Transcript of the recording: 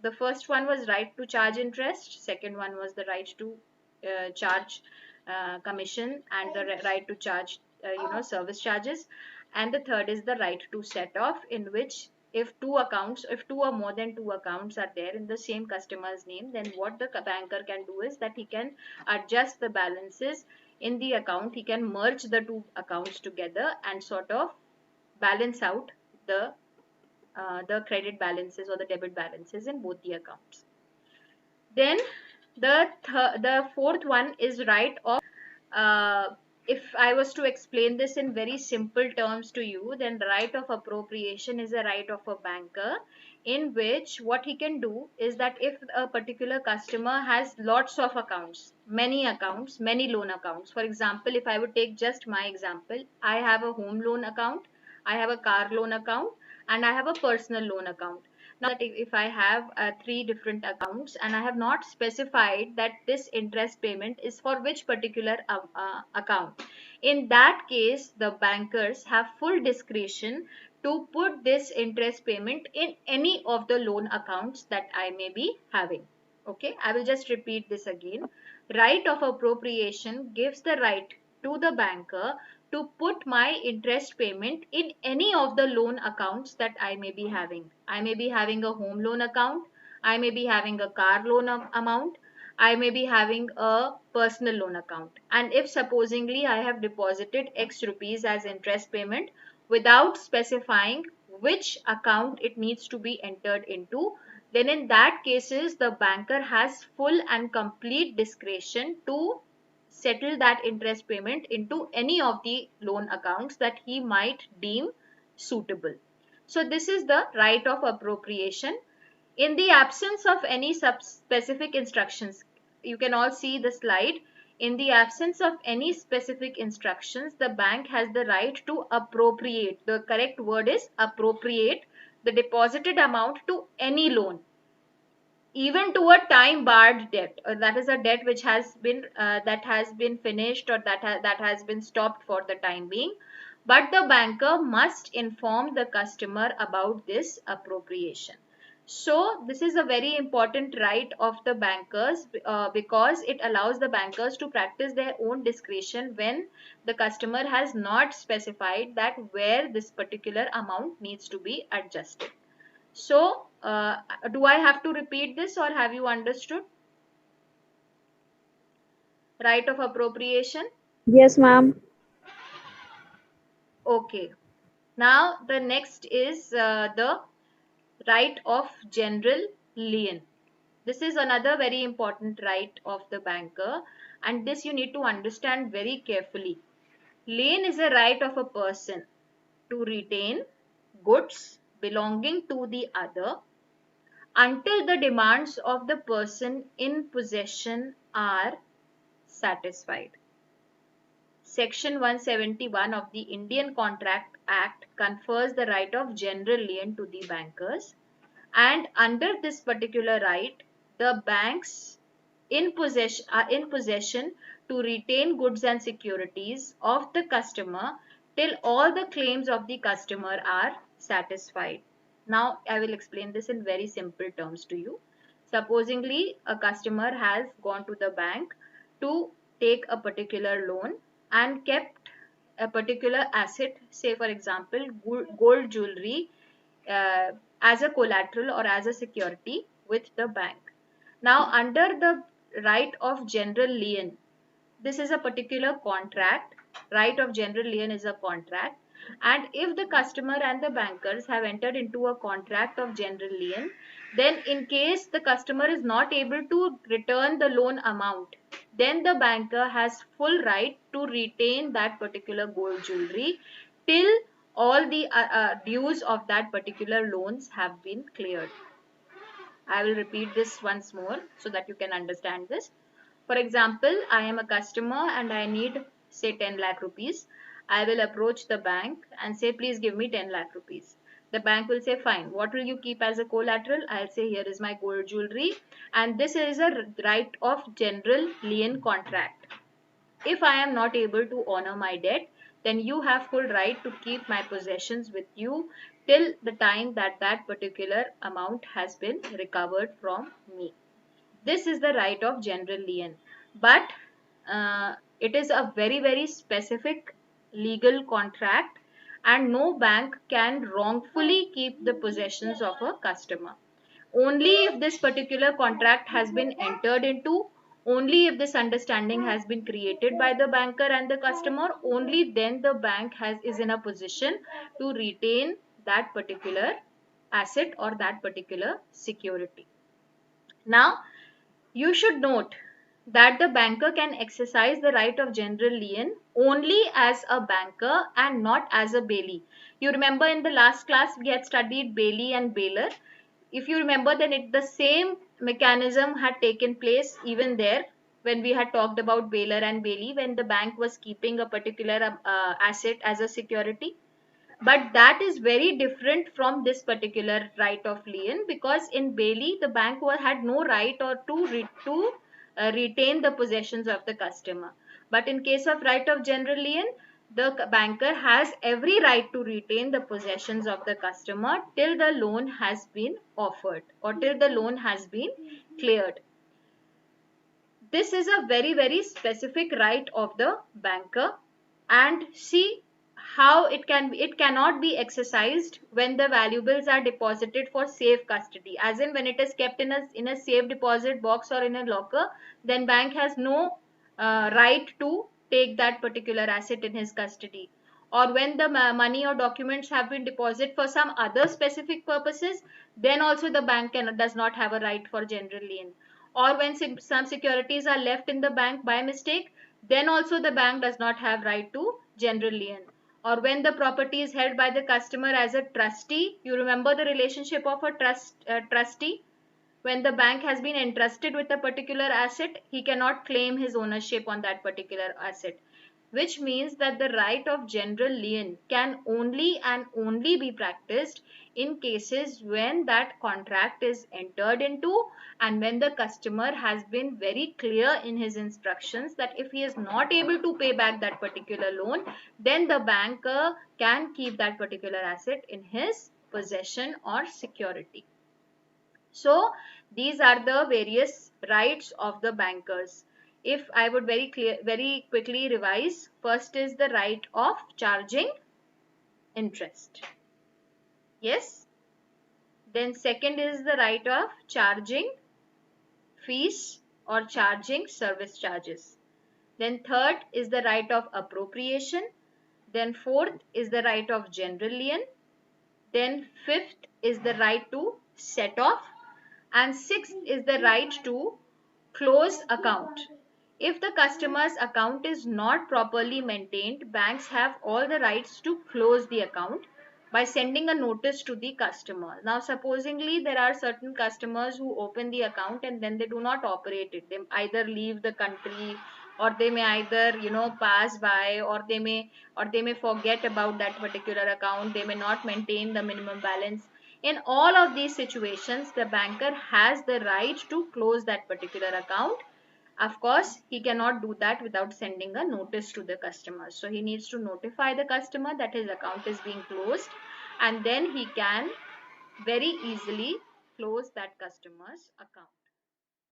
The first one was right to charge interest, second one was the right to charge commission, and the right to charge service charges, and the third is the right to set off, in which if two or more than two accounts are there in the same customer's name, then what the banker can do is that he can adjust the balances in the account. He can merge the two accounts together and sort of balance out the credit balances or the debit balances in both the accounts. Then the fourth one is right of if I was to explain this in very simple terms to you, then the right of appropriation is a right of a banker, in which what he can do is that if a particular customer has lots of accounts, many loan accounts. For example, if I would take just my example, I have a home loan account, I have a car loan account, and I have a personal loan account. Now that if I have three different accounts and I have not specified that this interest payment is for which particular account, in that case the bankers have full discretion to put this interest payment in any of the loan accounts that I may be having. Okay, I will just repeat this again. Right of appropriation gives the right to the banker to put my interest payment in any of the loan accounts that I may be having. I may be having a home loan account, I may be having a car loan amount, I may be having a personal loan account. And if supposingly I have deposited X rupees as interest payment without specifying which account it needs to be entered into, then in that cases the banker has full and complete discretion to settle that interest payment into any of the loan accounts that he might deem suitable. So this is the right of appropriation. In the absence of any specific instructions, you can all see the slide. In the absence of any specific instructions, the bank has the right to appropriate. The correct word is appropriate the deposited amount to any loan, even to a time barred debt, or that is a debt which has been finished, or that has been stopped for the time being, but the banker must inform the customer about this appropriation. So this is a very important right of the bankers, because it allows the bankers to practice their own discretion when the customer has not specified that where this particular amount needs to be adjusted. So, do I have to repeat this, or have you understood? Right of appropriation? Yes, ma'am. Okay. Now, the next is the right of general lien. This is another very important right of the banker, and this you need to understand very carefully. Lien is a right of a person to retain goods belonging to the other until the demands of the person in possession are satisfied. Section 171 of the Indian Contract Act confers the right of general lien to the bankers, and under this particular right, the banks are in possession to retain goods and securities of the customer till all the claims of the customer are satisfied. Now, I will explain this in very simple terms to you. Supposingly, a customer has gone to the bank to take a particular loan and kept a particular asset, say for example, gold jewelry, as a collateral or as a security with the bank. Now, under the right of general lien, this is a particular contract. Right of general lien is a contract, and if the customer and the bankers have entered into a contract of general lien, then in case the customer is not able to return the loan amount, then the banker has full right to retain that particular gold jewelry till all the dues of that particular loans have been cleared. I will repeat this once more so that you can understand this. For example, I am a customer and I need say 10 lakh rupees. I will approach the bank and say, please give me 10 lakh rupees. The bank will say, fine, what will you keep as a collateral? I'll say, here is my gold jewelry. And this is a right of general lien contract. If I am not able to honor my debt, then you have full right to keep my possessions with you till the time that that particular amount has been recovered from me. This is the right of general lien, but it is a very specific legal contract, and no bank can wrongfully keep the possessions of a customer. Only if this particular contract has been entered into, only if this understanding has been created by the banker and the customer, only then the bank is in a position to retain that particular asset or that particular security. Now, you should note that the banker can exercise the right of general lien only as a banker and not as a bailee. You remember in the last class we had studied bailee and bailor. If you remember, then the same mechanism had taken place even there when we had talked about bailor and bailee, when the bank was keeping a particular asset as a security. But that is very different from this particular right of lien, because in bailee the bank had no right or to retain the possessions of the customer. But in case of right of general lien, the banker has every right to retain the possessions of the customer till the loan has been offered or till the loan has been cleared. This is a very specific right of the banker, and see how it cannot be exercised when the valuables are deposited for safe custody, as in when it is kept in a safe deposit box or in a locker, then bank has no right to take that particular asset in his custody. Or when the money or documents have been deposited for some other specific purposes, then also the bank does not have a right for general lien. Or when some securities are left in the bank by mistake, then also the bank does not have right to general lien. Or when the property is held by the customer as a trustee, you remember the relationship of a trustee. When the bank has been entrusted with a particular asset, he cannot claim his ownership on that particular asset, which means that the right of general lien can only and only be practiced in cases when that contract is entered into and when the customer has been very clear in his instructions that if he is not able to pay back that particular loan, then the banker can keep that particular asset in his possession or security. So these are the various rights of the bankers. If I would very quickly revise, first is the right of charging interest. Yes. Then second is the right of charging fees or charging service charges. Then third is the right of appropriation. Then fourth is the right of general lien. Then fifth is the right to set off. And sixth is the right to close account. If the customer's account is not properly maintained, banks have all the rights to close the account by sending a notice to the customer. Now, supposingly there are certain customers who open the account and then they do not operate it. They either leave the country, or they may either pass by, or they may forget about that particular account. They may not maintain the minimum balance. In all of these situations, the banker has the right to close that particular account. Of course, he cannot do that without sending a notice to the customer. So he needs to notify the customer that his account is being closed, and then he can very easily close that customer's account.